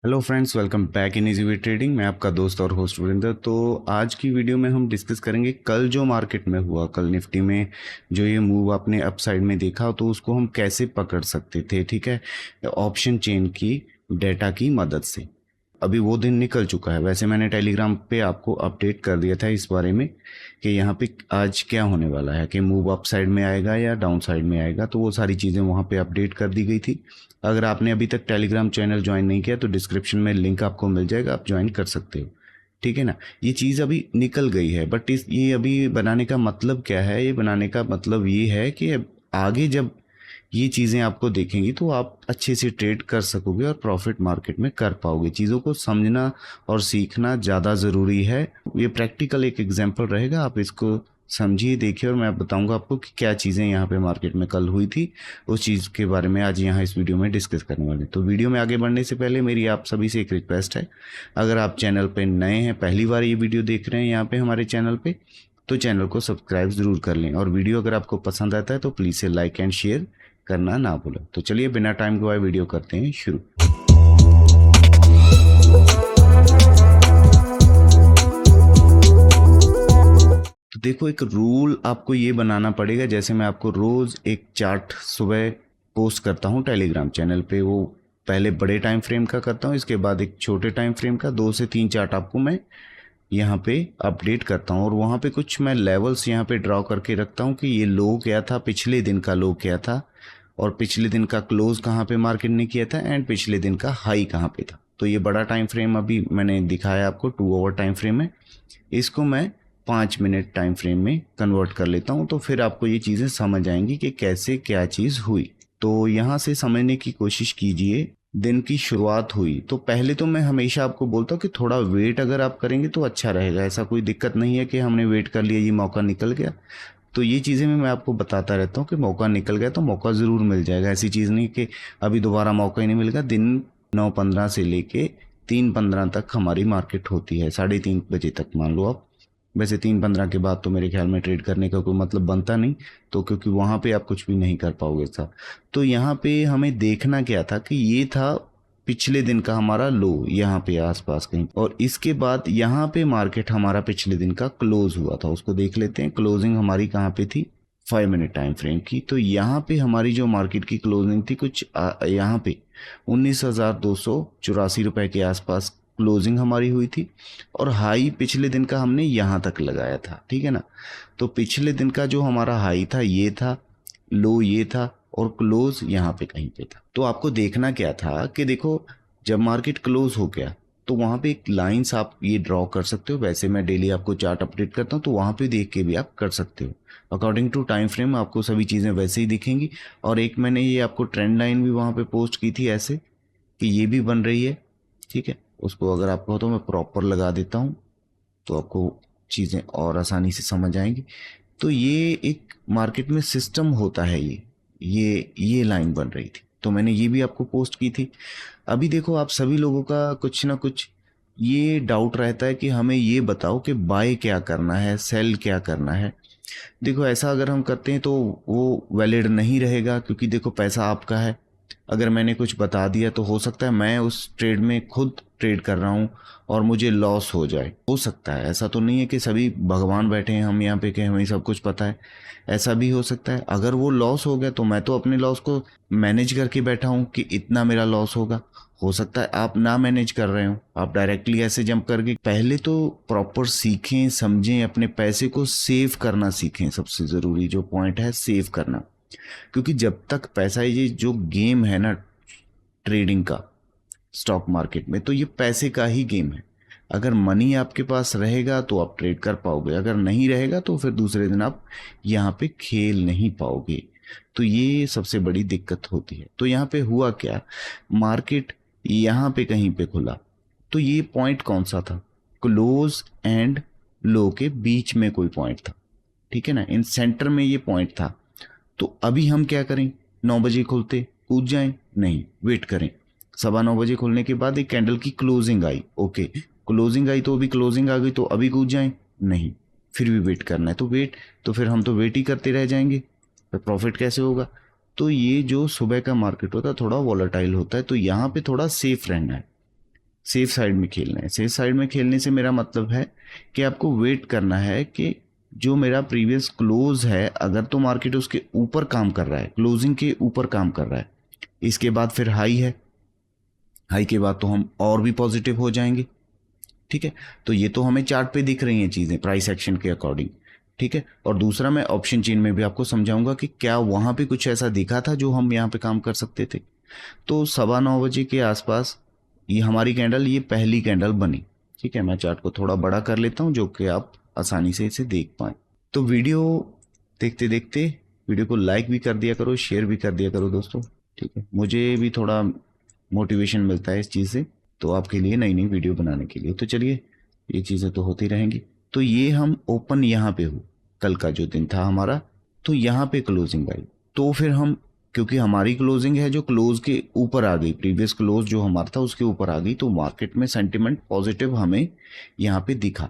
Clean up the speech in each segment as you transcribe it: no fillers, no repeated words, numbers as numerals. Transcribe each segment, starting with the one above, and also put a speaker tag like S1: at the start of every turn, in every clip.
S1: Hello friends, welcome back in easy way trading. मैं आपका दोस्त और होस्ट वरिंदर। तो आज की वीडियो में हम डिस्कस करेंगे कल जो मार्केट में हुआ, कल निफ्टी में जो ये मूव आपने अप साइड में देखा तो उसको हम कैसे पकड़ सकते थे। ठीक है, ऑप्शन चेन की डेटा की मदद से। अभी वो दिन निकल चुका है। वैसे मैंने टेलीग्राम पे आपको अपडेट कर दिया था इस बारे में कि यहाँ पे आज क्या होने वाला है, कि मूव अप साइड में आएगा या डाउन साइड में आएगा। तो वो सारी चीज़ें वहाँ पे अपडेट कर दी गई थी। अगर आपने अभी तक टेलीग्राम चैनल ज्वाइन नहीं किया तो डिस्क्रिप्शन में लिंक आपको मिल जाएगा, आप ज्वाइन कर सकते हो। ठीक है ना। ये चीज़ अभी निकल गई है, बट इस ये अभी बनाने का मतलब क्या है? ये बनाने का मतलब ये है कि आगे जब ये चीज़ें आपको देखेंगी तो आप अच्छे से ट्रेड कर सकोगे और प्रॉफिट मार्केट में कर पाओगे। चीज़ों को समझना और सीखना ज़्यादा ज़रूरी है। ये प्रैक्टिकल एक एग्जांपल रहेगा, आप इसको समझिए, देखिए, और मैं बताऊंगा आपको कि क्या चीज़ें यहाँ पे मार्केट में कल हुई थी। उस चीज़ के बारे में आज यहाँ इस वीडियो में डिस्कस करने वाले हैं। तो वीडियो में आगे बढ़ने से पहले मेरी आप सभी से एक रिक्वेस्ट है, अगर आप चैनल पे नए हैं, पहली बार ये वीडियो देख रहे हैं यहाँ पे हमारे चैनल पे, तो चैनल को सब्सक्राइब ज़रूर कर लें। और वीडियो अगर आपको पसंद आता है तो प्लीज़ से लाइक एंड शेयर करना ना भूलें। तो चलिए बिना टाइम गवाए वीडियो करते हैं शुरू। तो देखो, एक रूल आपको ये बनाना पड़ेगा। जैसे मैं आपको रोज़ एक चार्ट सुबह पोस्ट करता हूँ टेलीग्राम चैनल पे, वो पहले बड़े टाइम फ्रेम का करता हूँ, इसके बाद एक छोटे टाइम फ्रेम का 2 से 3 चार्ट आपको मैं यहाँ पे अपडेट करता हूँ। और वहाँ पे कुछ मैं लेवल्स यहाँ पे ड्रॉ करके रखता हूँ कि ये लो क्या था, पिछले दिन का लो क्या था, और पिछले दिन का क्लोज कहाँ पे मार्केट ने किया था, एंड पिछले दिन का हाई कहाँ पे था। तो ये बड़ा टाइम फ्रेम अभी मैंने दिखाया आपको, 2 आवर टाइम फ्रेम है। इसको मैं 5 मिनट टाइम फ्रेम में कन्वर्ट कर लेता हूँ, तो फिर आपको ये चीज़ें समझ आएंगी कि कैसे क्या चीज़ हुई। तो यहाँ से समझने की कोशिश कीजिए। दिन की शुरुआत हुई तो पहले तो मैं हमेशा आपको बोलता हूँ कि थोड़ा वेट अगर आप करेंगे तो अच्छा रहेगा। ऐसा कोई दिक्कत नहीं है कि हमने वेट कर लिया, ये मौका निकल गया। तो ये चीज़ें मैं आपको बताता रहता हूँ कि मौका निकल गया तो मौका ज़रूर मिल जाएगा। ऐसी चीज़ नहीं कि अभी दोबारा मौका ही नहीं मिलेगा। दिन 9:15 से लेके 3:15 तक हमारी मार्केट होती है, 3:30 बजे तक मान लो आप। वैसे 3:15 के बाद तो मेरे ख्याल में ट्रेड करने का कोई मतलब बनता नहीं, तो क्योंकि वहाँ पे आप कुछ भी नहीं कर पाओगे सर। तो यहाँ पे हमें देखना क्या था कि ये था पिछले दिन का हमारा लो, यहाँ पे आसपास कहीं, और इसके बाद यहाँ पे मार्केट हमारा पिछले दिन का क्लोज हुआ था, उसको देख लेते हैं। क्लोजिंग हमारी कहाँ पे थी, 5 मिनट टाइम फ्रेम की। तो यहाँ पे हमारी जो मार्केट की क्लोजिंग थी कुछ यहाँ पे 19,284 रुपए के आसपास क्लोजिंग हमारी हुई थी। और हाई पिछले दिन का हमने यहाँ तक लगाया था, ठीक है ना। तो पिछले दिन का जो हमारा हाई था ये था, लो ये था, और क्लोज यहाँ पे कहीं पे था। तो आपको देखना क्या था कि देखो, जब मार्केट क्लोज हो गया तो वहाँ पे एक लाइंस आप ये ड्रॉ कर सकते हो। वैसे मैं डेली आपको चार्ट अपडेट करता हूँ तो वहाँ पे देख के भी आप कर सकते हो। अकॉर्डिंग टू टाइम फ्रेम आपको सभी चीज़ें वैसे ही दिखेंगी। और एक मैंने ये आपको ट्रेंड लाइन भी वहाँ पे पोस्ट की थी ऐसे कि ये भी बन रही है, ठीक है। उसको अगर आप कहो तो मैं प्रॉपर लगा देता हूँ तो आपको चीज़ें और आसानी से समझ आएंगी। तो ये एक मार्केट में सिस्टम होता है। ये लाइन बन रही थी तो मैंने ये भी आपको पोस्ट की थी। अभी देखो, आप सभी लोगों का कुछ ना कुछ ये डाउट रहता है कि हमें ये बताओ कि बाय क्या करना है, सेल क्या करना है। देखो, ऐसा अगर हम करते हैं तो वो वैलिड नहीं रहेगा, क्योंकि देखो पैसा आपका है। अगर मैंने कुछ बता दिया तो हो सकता है मैं उस ट्रेड में खुद ट्रेड कर रहा हूँ और मुझे लॉस हो जाए, हो सकता है। ऐसा तो नहीं है कि सभी भगवान बैठे हैं हम यहाँ पे कि हमें सब कुछ पता है, ऐसा भी हो सकता है। अगर वो लॉस हो गया तो मैं तो अपने लॉस को मैनेज करके बैठा हूँ कि इतना मेरा लॉस होगा। हो सकता है आप ना मैनेज कर रहे हो, आप डायरेक्टली ऐसे जंप करके। पहले तो प्रॉपर सीखें, समझें, अपने पैसे को सेव करना सीखें। सबसे ज़रूरी जो पॉइंट है, सेव करना। क्योंकि जब तक पैसा, ये जो गेम है ना ट्रेडिंग का स्टॉक मार्केट में, तो ये पैसे का ही गेम है। अगर मनी आपके पास रहेगा तो आप ट्रेड कर पाओगे, अगर नहीं रहेगा तो फिर दूसरे दिन आप यहाँ पे खेल नहीं पाओगे। तो ये सबसे बड़ी दिक्कत होती है। तो यहाँ पे हुआ क्या, मार्केट यहाँ पे कहीं पे खुला तो ये पॉइंट कौन सा था, क्लोज एंड लो के बीच में कोई पॉइंट था, ठीक है ना, इन सेंटर में ये पॉइंट था। तो अभी हम क्या करें, 9 बजे खुलते कूद जाएं? नहीं, वेट करें। 9:15 बजे खुलने के बाद एक कैंडल की क्लोजिंग आई, ओके, क्लोजिंग आई तो अभी क्लोजिंग आ गई तो अभी कूद जाएं? नहीं, फिर भी वेट करना है। तो वेट, तो फिर हम तो वेट ही करते रह जाएंगे, फिर प्रॉफिट कैसे होगा। तो ये जो सुबह का मार्केट होता है थोड़ा वॉलेटाइल होता है, तो यहाँ पे थोड़ा सेफ रहना है। सेफ साइड में खेलना है। सेफ साइड में खेलने से मेरा मतलब है कि आपको वेट करना है कि जो मेरा प्रीवियस क्लोज है, अगर तो मार्केट उसके ऊपर काम कर रहा है, क्लोजिंग के ऊपर काम कर रहा है, इसके बाद फिर हाई है, हाई के बाद तो हम और भी पॉजिटिव हो जाएंगे। ठीक है, तो ये तो हमें चार्ट पे दिख रही हैं चीज़ें प्राइस एक्शन के अकॉर्डिंग। ठीक है, और दूसरा मैं ऑप्शन चेन में भी आपको समझाऊंगा कि क्या वहाँ पे कुछ ऐसा दिखा था जो हम यहाँ पे काम कर सकते थे। तो 9:15 बजे के आसपास ये हमारी कैंडल, ये पहली कैंडल बनी। ठीक है, मैं चार्ट को थोड़ा बड़ा कर लेता हूँ जो कि आप आसानी से इसे देख पाएँ। तो वीडियो देखते देखते वीडियो को लाइक भी कर दिया करो, शेयर भी कर दिया करो दोस्तों। ठीक है, मुझे भी थोड़ा मोटिवेशन मिलता है इस चीज़ से, तो आपके लिए नई नई वीडियो बनाने के लिए। तो चलिए, ये चीज़ें तो होती रहेंगी। तो ये हम ओपन यहाँ पे हो, कल का जो दिन था हमारा, तो यहाँ पे क्लोजिंग आई। तो फिर हम, क्योंकि हमारी क्लोजिंग है जो क्लोज के ऊपर आ गई, प्रीवियस क्लोज जो हमारा था उसके ऊपर आ गई, तो मार्केट में सेंटिमेंट पॉजिटिव हमें यहाँ पे दिखा।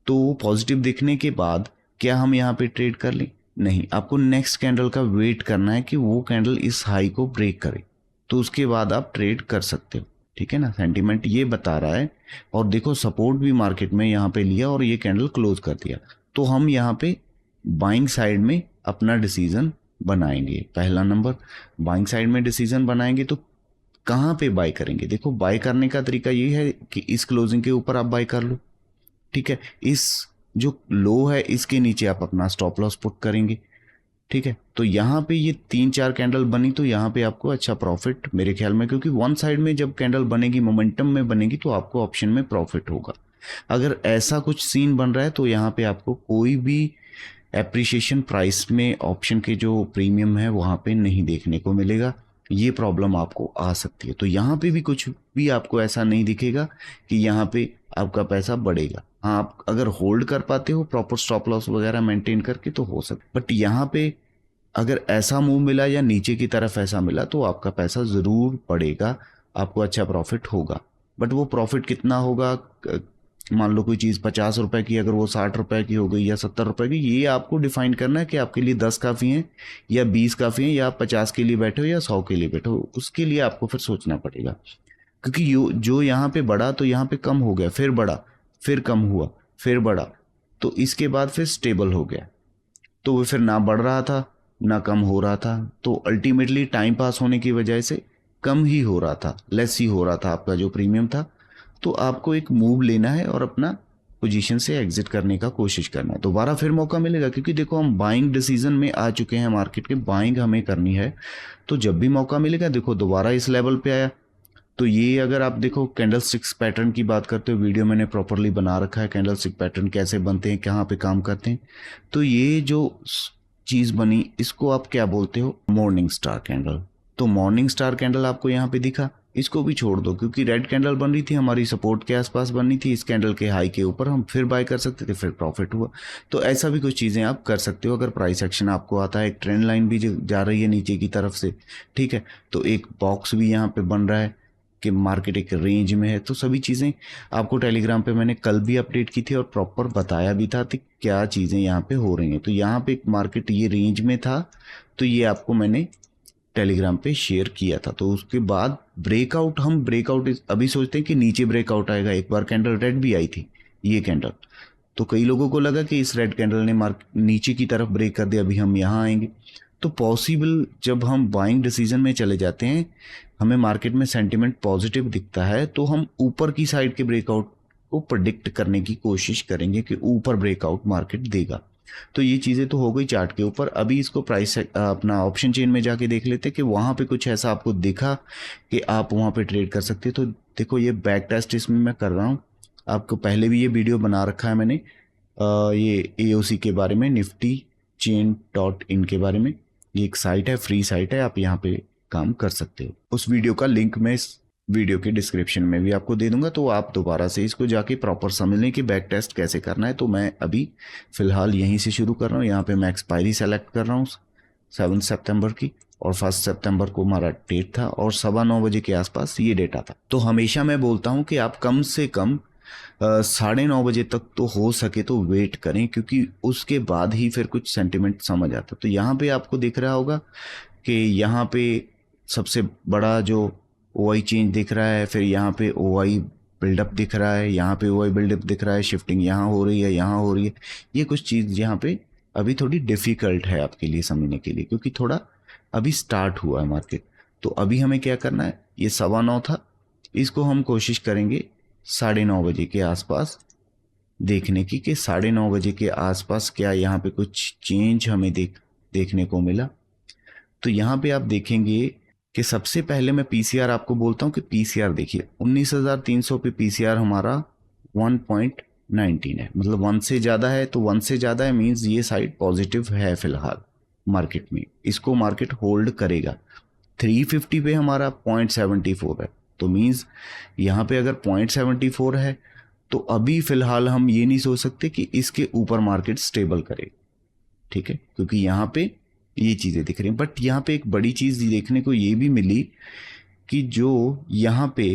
S1: तो पॉजिटिव दिखने के बाद क्या हम यहाँ पे ट्रेड कर लें? नहीं, आपको नेक्स्ट कैंडल का वेट करना है कि वो कैंडल इस हाई को ब्रेक करे, तो उसके बाद आप ट्रेड कर सकते हो। ठीक है ना, सेंटीमेंट ये बता रहा है। और देखो, सपोर्ट भी मार्केट में यहाँ पे लिया और ये कैंडल क्लोज कर दिया, तो हम यहाँ पे बाइंग साइड में अपना डिसीजन बनाएंगे। पहला नंबर, बाइंग साइड में डिसीजन बनाएंगे तो कहाँ पे बाय करेंगे? देखो, बाय करने का तरीका ये है कि इस क्लोजिंग के ऊपर आप बाय कर लो। ठीक है, इस जो लो है इसके नीचे आप अपना स्टॉप लॉस पुट करेंगे। ठीक है, तो यहाँ पे ये 3-4 कैंडल बनी, तो यहाँ पे आपको अच्छा प्रॉफिट मेरे ख्याल में, क्योंकि वन साइड में जब कैंडल बनेगी, मोमेंटम में बनेगी, तो आपको ऑप्शन में प्रॉफिट होगा। अगर ऐसा कुछ सीन बन रहा है तो यहाँ पे आपको कोई भी एप्रिसिएशन प्राइस में ऑप्शन के जो प्रीमियम है वहाँ पे नहीं देखने को मिलेगा। ये प्रॉब्लम आपको आ सकती है। तो यहाँ पे भी कुछ भी आपको ऐसा नहीं दिखेगा कि यहाँ पे आपका पैसा बढ़ेगा। हाँ, आप अगर होल्ड कर पाते हो प्रॉपर स्टॉप लॉस वगैरह मेंटेन करके तो हो सकता, बट यहाँ पे अगर ऐसा मूव मिला या नीचे की तरफ ऐसा मिला तो आपका पैसा ज़रूर बढ़ेगा, आपको अच्छा प्रॉफिट होगा। बट वो प्रॉफिट कितना होगा, मान लो कोई चीज़ 50 रुपए की, अगर वो 60 रुपए की हो गई या 70 रुपए की, ये आपको डिफाइन करना है कि आपके लिए 10 काफ़ी हैं या 20 काफ़ी हैं, या आप 50 के लिए बैठे हो या 100 के लिए बैठे हो, उसके लिए आपको फिर सोचना पड़ेगा। क्योंकि जो यहाँ पे बढ़ा तो यहाँ पे कम हो गया, फिर बढ़ा, फिर कम हुआ, फिर बढ़ा, तो इसके बाद फिर स्टेबल हो गया। तो वो फिर ना बढ़ रहा था ना कम हो रहा था, तो अल्टीमेटली टाइम पास होने की वजह से कम ही हो रहा था, लेस ही हो रहा था आपका जो प्रीमियम था। तो आपको एक मूव लेना है और अपना पोजीशन से एग्जिट करने का कोशिश करना है। दोबारा फिर मौका मिलेगा, क्योंकि देखो हम बाइंग डिसीजन में आ चुके हैं, मार्केट के बाइंग हमें करनी है। तो जब भी मौका मिलेगा, देखो दोबारा इस लेवल पे आया, तो ये अगर आप देखो कैंडल स्टिक्स पैटर्न की बात करते हो, वीडियो मैंने प्रॉपरली बना रखा है, कैंडल स्टिक पैटर्न कैसे बनते हैं, कहाँ पे काम करते हैं। तो ये जो चीज़ बनी, इसको आप क्या बोलते हो? Morning star candle. तो मॉर्निंग स्टार कैंडल आपको यहाँ पे दिखा, इसको भी छोड़ दो, क्योंकि रेड कैंडल बन रही थी हमारी, सपोर्ट के आसपास बननी थी, इस कैंडल के हाई के ऊपर हम फिर बाय कर सकते थे, फिर प्रॉफिट हुआ। तो ऐसा भी कुछ चीज़ें आप कर सकते हो अगर प्राइस एक्शन आपको आता है। एक ट्रेंड लाइन भी जा रही है नीचे की तरफ से। ठीक है, तो एक बॉक्स भी यहाँ पे बन रहा है कि मार्केट एक रेंज में है। तो सभी चीज़ें आपको टेलीग्राम पे मैंने कल भी अपडेट की थी और प्रॉपर बताया भी था कि क्या चीज़ें यहाँ पे हो रही हैं। तो यहाँ पे मार्केट ये रेंज में था, तो ये आपको मैंने टेलीग्राम पे शेयर किया था। तो उसके बाद ब्रेकआउट, हम ब्रेकआउट अभी सोचते हैं कि नीचे ब्रेकआउट आएगा। एक बार कैंडल रेड भी आई थी, ये कैंडल, तो कई लोगों को लगा कि इस रेड कैंडल ने नीचे की तरफ ब्रेक कर दिया, अभी हम यहाँ आएंगे। तो पॉसिबल, जब हम बाइंग डिसीजन में चले जाते हैं, हमें मार्केट में सेंटिमेंट पॉजिटिव दिखता है, तो हम ऊपर की साइड के ब्रेकआउट को प्रेडिक्ट करने की कोशिश करेंगे कि ऊपर ब्रेकआउट मार्केट देगा। तो ये चीज़ें तो हो गई चार्ट के ऊपर। अभी इसको प्राइस अपना ऑप्शन चेन में जाके देख लेते कि वहाँ पे कुछ ऐसा आपको दिखा कि आप वहाँ पे ट्रेड कर सकते। तो देखो, ये बैक टेस्ट इसमें मैं कर रहा हूँ, आपको पहले भी ये वीडियो बना रखा है मैंने, ये AOC के बारे में, niftychain.in के बारे में। ये एक साइट है, फ्री साइट है, आप यहाँ पे काम कर सकते हो। उस वीडियो का लिंक मैं इस वीडियो के डिस्क्रिप्शन में भी आपको दे दूंगा, तो आप दोबारा से इसको जाके प्रॉपर समझ लें कि बैक टेस्ट कैसे करना है। तो मैं अभी फ़िलहाल यहीं से शुरू कर रहा हूँ। यहाँ पे मैं एक्सपायरी सेलेक्ट कर रहा हूँ 7 सितंबर की, और 1 सितंबर को हमारा डेट था, और 9:15 के आसपास ये डेटा था। तो हमेशा मैं बोलता हूँ कि आप कम से कम 9:30 बजे तक तो हो सके तो वेट करें, क्योंकि उसके बाद ही फिर कुछ सेंटिमेंट समझ आता। तो यहाँ पे आपको दिख रहा होगा कि यहाँ पे सबसे बड़ा जो OI चेंज दिख रहा है, फिर यहाँ पे OI बिल्डअप दिख रहा है, यहाँ पे OI बिल्डअप दिख रहा है, शिफ्टिंग यहाँ हो रही है, यहाँ हो रही है। ये कुछ चीज़ यहाँ पे अभी थोड़ी डिफ़िकल्ट है आपके लिए समझने के लिए, क्योंकि थोड़ा अभी स्टार्ट हुआ है मार्केट। तो अभी हमें क्या करना है, ये 9:15 था, इसको हम कोशिश करेंगे 9:30 बजे के आसपास देखने की, कि 9:30 बजे के आसपास क्या यहाँ पे कुछ चेंज हमें देखने को मिला। तो यहाँ पे आप देखेंगे कि सबसे पहले मैं पीसीआर आपको बोलता हूँ कि पीसीआर देखिए 19,300 पे पीसीआर हमारा 1.19 है, मतलब 1 से ज़्यादा है। तो 1 से ज़्यादा है मीन्स ये साइड पॉजिटिव है फिलहाल मार्केट में, इसको मार्केट होल्ड करेगा। 350 पे हमारा 0.74 है, तो मीन्स यहाँ पे अगर 0.74 है तो अभी फिलहाल हम ये नहीं सोच सकते कि इसके ऊपर मार्केट स्टेबल करे, ठीक है, क्योंकि यहाँ पे ये चीज़ें दिख रही हैं। बट यहाँ पे एक बड़ी चीज़ देखने को ये भी मिली कि जो यहाँ पे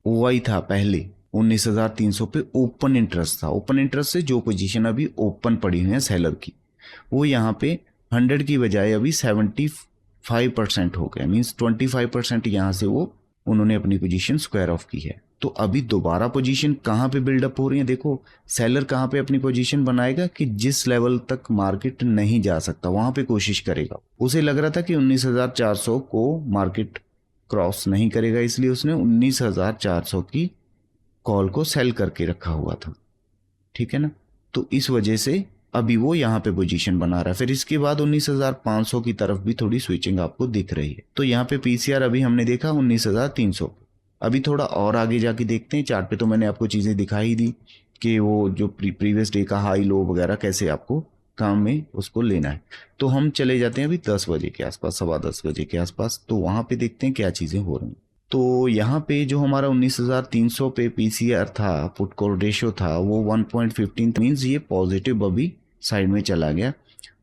S1: OI था पहले 19,300 पे ओपन इंटरेस्ट था, ओपन इंटरेस्ट से जो पोजीशन अभी ओपन पड़ी हुई है सेलर की, वो यहाँ पे 100 की बजाय अभी 75% हो गया, मीन्स 25% यहाँ से वो उन्होंने अपनी पोजीशन स्क्वायर ऑफ की है। तो अभी दोबारा पोजीशन कहाँ पे बिल्डअप हो रही है, देखो सेलर कहाँ पे अपनी पोजीशन बनाएगा कि जिस लेवल तक मार्केट नहीं जा सकता वहां पे कोशिश करेगा। उसे लग रहा था कि 19,400 को मार्केट क्रॉस नहीं करेगा, इसलिए उसने 19,400 की कॉल को सेल करके रखा हुआ था, ठीक है ना। तो इस वजह से अभी वो यहाँ पे पोजीशन बना रहा है। फिर इसके बाद 19,500 की तरफ भी थोड़ी स्विचिंग आपको दिख रही है। तो यहाँ पे पीसीआर अभी हमने देखा 19,300। अभी थोड़ा और आगे जाके देखते हैं, चार्ट पे तो मैंने आपको चीज़ें दिखाई दी कि वो जो प्रीवियस डे का हाई लो वगैरह कैसे आपको काम में उसको लेना है। तो हम चले जाते हैं अभी 10 बजे के आसपास, 10:15 बजे के आसपास, तो वहाँ पे देखते हैं क्या चीज़ें हो रही हैं। तो यहाँ पे जो हमारा 19,300 पे पीसीआर था, पुट कॉल रेशियो था, वो 1.15 मीन्स ये पॉजिटिव अभी साइड में चला गया,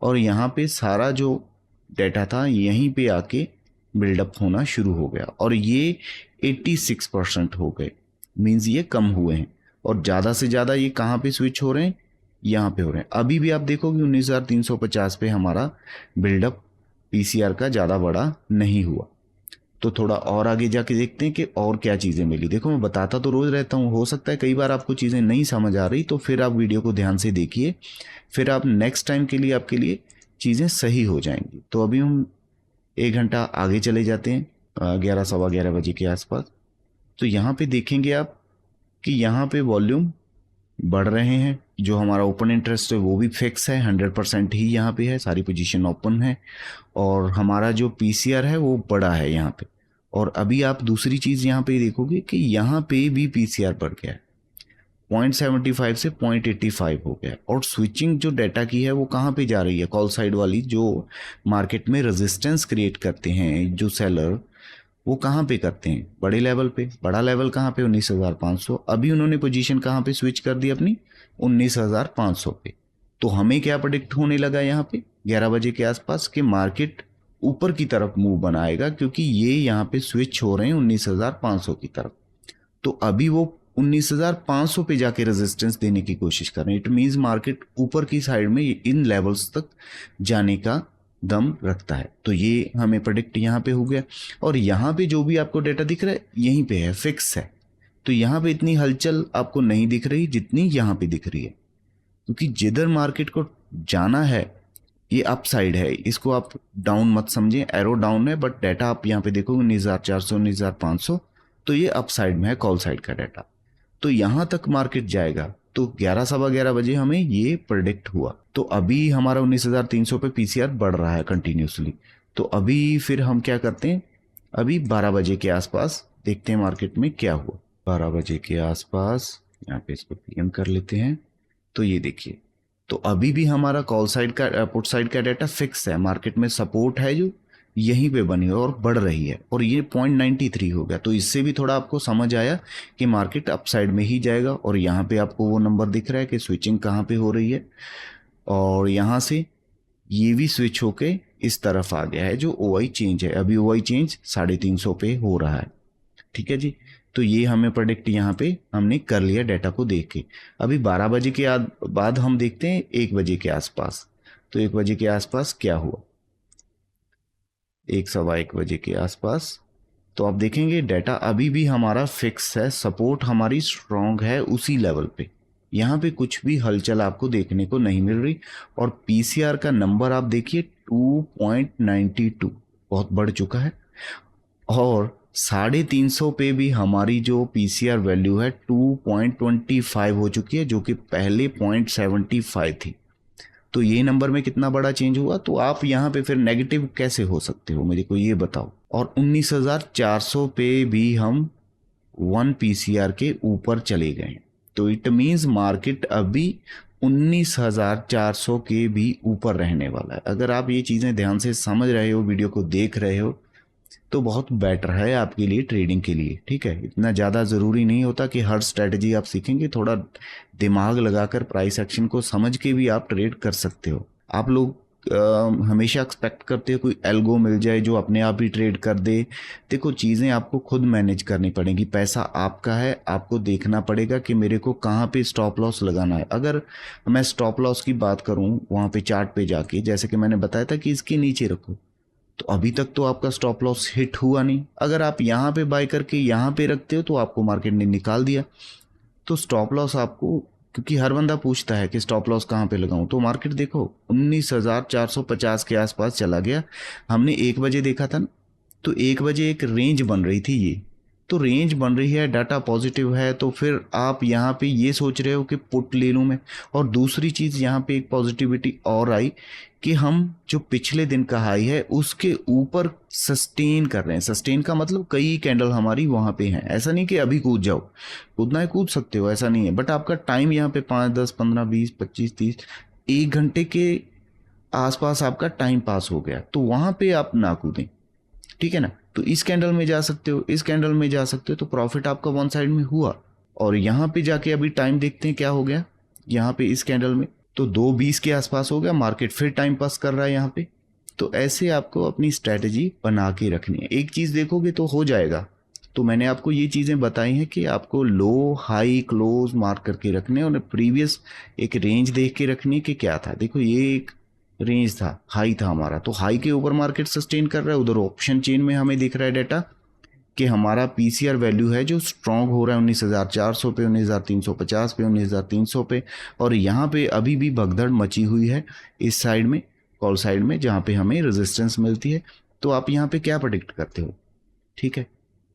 S1: और यहाँ पे सारा जो डेटा था यहीं पे आके बिल्डअप होना शुरू हो गया, और ये 86% हो गए, मीन्स ये कम हुए हैं। और ज़्यादा से ज़्यादा ये कहाँ पे स्विच हो रहे हैं, यहाँ पे हो रहे हैं। अभी भी आप देखोगे 19,350 पे हमारा बिल्डअप पीसीआर का ज़्यादा बड़ा नहीं हुआ। तो थोड़ा और आगे जाके देखते हैं कि और क्या चीज़ें मिली। देखो मैं बताता तो रोज़ रहता हूँ, हो सकता है कई बार आपको चीज़ें नहीं समझ आ रही, तो फिर आप वीडियो को ध्यान से देखिए, फिर आप नेक्स्ट टाइम के लिए आपके लिए चीज़ें सही हो जाएंगी। तो अभी हम 1 घंटा आगे चले जाते हैं, 11 सवा 11 बजे के आसपास। तो यहाँ पे देखेंगे आप कि यहाँ पे वॉल्यूम बढ़ रहे हैं, जो हमारा ओपन इंटरेस्ट है वो भी फिक्स है, 100% ही यहाँ पे है, सारी पोजीशन ओपन है, और हमारा जो पीसीआर है वो बड़ा है यहाँ पे। और अभी आप दूसरी चीज़ यहाँ पे देखोगे कि यहाँ पे भी पीसीआर बढ़ गया है, 0.75 से 0.85 हो गया। और स्विचिंग जो डाटा की है वो कहाँ पे जा रही है, कॉल साइड वाली, जो मार्केट में रेजिस्टेंस क्रिएट करते हैं जो सेलर, वो कहाँ पे करते हैं, बड़े लेवल पे। बड़ा लेवल कहाँ पे, 19,500। अभी उन्होंने पोजीशन कहाँ पे स्विच कर दी अपनी, 19,500 पे। तो हमें क्या प्रेडिक्ट होने लगा यहाँ पे 11 बजे के आसपास कि मार्केट ऊपर की तरफ मूव बनाएगा, क्योंकि ये यहाँ पे स्विच हो रहे हैं 19,500 की तरफ। तो अभी वो 19,500 पे जाके रेजिस्टेंस देने की कोशिश कर रहे हैं। इट मीन्स मार्केट ऊपर की साइड में इन लेवल्स तक जाने का दम रखता है। तो ये हमें प्रेडिक्ट यहाँ पे हो गया। और यहाँ पे जो भी आपको डेटा दिख रहा है यहीं पे है, फिक्स है। तो यहाँ पे इतनी हलचल आपको नहीं दिख रही जितनी यहाँ पे दिख रही है, क्योंकि जिधर मार्केट को जाना है ये अप साइड है, इसको आप डाउन मत समझें, एरो डाउन है, बट डाटा आप यहाँ पे देखोगे 19,400 19,500, तो ये अप साइड में है, कॉल साइड का डाटा। तो यहाँ तक मार्केट जाएगा। तो 11 सवा 11 बजे हमें ये प्रेडिक्ट हुआ। तो अभी हमारा 19,300 पे पीसीआर बढ़ रहा है कंटिन्यूसली। तो अभी फिर हम क्या करते हैं, अभी 12 बजे के आसपास देखते हैं मार्केट में क्या हुआ। 12 बजे के आसपास यहाँ पे इसको पीएम कर लेते हैं। तो ये देखिए, तो अभी भी हमारा कॉल साइड का, पुट साइड का डाटा फिक्स है, मार्केट में सपोर्ट है जो यहीं पे बनी है और बढ़ रही है, और ये 0.93 हो गया। तो इससे भी थोड़ा आपको समझ आया कि मार्केट अप साइड में ही जाएगा। और यहाँ पे आपको वो नंबर दिख रहा है कि स्विचिंग कहाँ पे हो रही है, और यहाँ से ये भी स्विच होके इस तरफ आ गया है जो OI चेंज है। अभी OI चेंज 350 पे हो रहा है, ठीक है जी। तो ये हमें प्रेडिक्ट यहाँ पे हमने कर लिया डाटा को देख के। अभी 12 बजे के बाद हम देखते हैं 1 बजे के आसपास। तो 1 बजे के आसपास क्या हुआ, 1 सवा 1 बजे के आसपास तो आप देखेंगे डाटा अभी भी हमारा फिक्स है, सपोर्ट हमारी स्ट्रॉन्ग है उसी लेवल पे, यहाँ पे कुछ भी हलचल आपको देखने को नहीं मिल रही। और पीसीआर का नंबर आप देखिए 2.92 बहुत बढ़ चुका है, और 350 पे भी हमारी जो पीसीआर वैल्यू है 2.25 हो चुकी है, जो कि पहले 0.75 थी। तो ये नंबर में कितना बड़ा चेंज हुआ, तो आप यहाँ पे फिर नेगेटिव कैसे हो सकते हो, मेरे को ये बताओ। और 19,400 पे भी हम 1 पीसीआर के ऊपर चले गए, तो इट मीन्स मार्केट अभी 19,400 के भी ऊपर रहने वाला है। अगर आप ये चीज़ें ध्यान से समझ रहे हो, वीडियो को देख रहे हो, तो बहुत बेटर है आपके लिए ट्रेडिंग के लिए, ठीक है। इतना ज़्यादा ज़रूरी नहीं होता कि हर स्ट्रैटेजी आप सीखेंगे, थोड़ा दिमाग लगाकर प्राइस एक्शन को समझ के भी आप ट्रेड कर सकते हो। आप लोग हमेशा एक्सपेक्ट करते हो कोई एल्गो मिल जाए जो अपने आप ही ट्रेड कर दे। देखो, चीज़ें आपको खुद मैनेज करनी पड़ेंगी, पैसा आपका है, आपको देखना पड़ेगा कि मेरे को कहाँ पे स्टॉप लॉस लगाना है। अगर मैं स्टॉप लॉस की बात करूँ वहाँ पे चार्ट पे जाके, जैसे कि मैंने बताया था कि इसके नीचे रखो, तो अभी तक तो आपका स्टॉप लॉस हिट हुआ नहीं। अगर आप यहाँ पे बाय करके यहाँ पे रखते हो तो आपको मार्केट ने निकाल दिया। तो स्टॉप लॉस आपको, क्योंकि हर बंदा पूछता है कि स्टॉप लॉस कहाँ पे लगाऊं, तो मार्केट देखो 19,450 के आसपास चला गया। हमने 1 बजे देखा था ना, तो 1 बजे एक रेंज बन रही थी, ये तो रेंज बन रही है, डाटा पॉजिटिव है, तो फिर आप यहाँ पे ये सोच रहे हो कि पुट ले लूँ मैं। और दूसरी चीज़ यहाँ पे एक पॉजिटिविटी और आई कि हम जो पिछले दिन का हाई है उसके ऊपर सस्टेन कर रहे हैं। सस्टेन का मतलब कई कैंडल हमारी वहाँ पे हैं, ऐसा नहीं कि अभी कूद जाओ, कूदना है कूद सकते हो, ऐसा नहीं है, बट आपका टाइम यहाँ पे 5, 10, 15, 20, 25, 30, 1 घंटे के आसपास आपका टाइम पास हो गया, तो वहाँ पे आप ना कूदें, ठीक है ना। तो इस कैंडल में जा सकते हो, इस कैंडल में जा सकते हो, तो प्रॉफिट आपका वन साइड में हुआ। और यहाँ पे जाके अभी टाइम देखते हैं क्या हो गया, यहाँ पे इस कैंडल में तो 2:20 के आसपास हो गया, मार्केट फिर टाइम पास कर रहा है यहाँ पे। तो ऐसे आपको अपनी स्ट्रैटेजी बना के रखनी है, एक चीज़ देखोगे तो हो जाएगा। तो मैंने आपको ये चीज़ें बताई हैं कि आपको लो हाई क्लोज मार्क करके रखने, और प्रीवियस एक रेंज देख के रखनी कि क्या था। देखो, ये एक रेंज था, हाई था हमारा, तो हाई के ऊपर मार्केट सस्टेन कर रहा है। उधर ऑप्शन चेन में हमें दिख रहा है डाटा कि हमारा पीसीआर वैल्यू है जो स्ट्रॉन्ग हो रहा है 19,400 पे, 19,350 पे, 19,300 पे, और यहाँ पे अभी भी भगदड़ मची हुई है इस साइड में, कॉल साइड में, जहाँ पे हमें रेजिस्टेंस मिलती है। तो आप यहाँ पे क्या प्रेडिक्ट करते हो, ठीक है।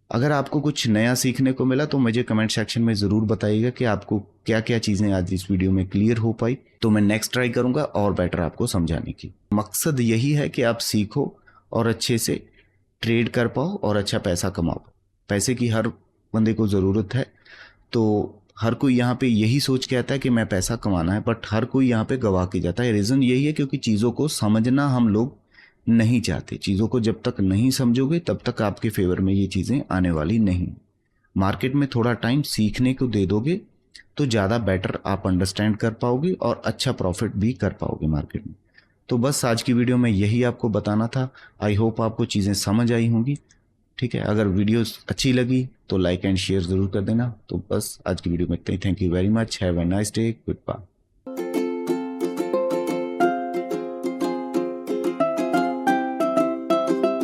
S1: अगर आपको कुछ नया सीखने को मिला तो मुझे कमेंट सेक्शन में ज़रूर बताइएगा कि आपको क्या क्या चीज़ें आज इस वीडियो में क्लियर हो पाई, तो मैं नेक्स्ट ट्राई करूँगा और बेटर आपको समझाने की। मकसद यही है कि आप सीखो और अच्छे से ट्रेड कर पाओ और अच्छा पैसा कमाओ। पैसे की हर बंदे को ज़रूरत है, तो हर कोई यहाँ पे यही सोच के आता है कि मैं पैसा कमाना है, बट हर कोई यहाँ पे गवा के जाता है। रीज़न यही है क्योंकि चीज़ों को समझना हम लोग नहीं चाहते। चीज़ों को जब तक नहीं समझोगे तब तक आपके फेवर में ये चीज़ें आने वाली नहीं। मार्केट में थोड़ा टाइम सीखने को दे दोगे तो ज़्यादा बेटर आप अंडरस्टैंड कर पाओगे और अच्छा प्रॉफिट भी कर पाओगे मार्केट में। तो बस आज की वीडियो में यही आपको बताना था। आई होप आपको चीज़ें समझ आई होंगी, ठीक है। अगर वीडियो अच्छी लगी तो लाइक एंड शेयर ज़रूर कर देना। तो बस आज की वीडियो में इतना ही। Thank you very much, have a nice day, good bye.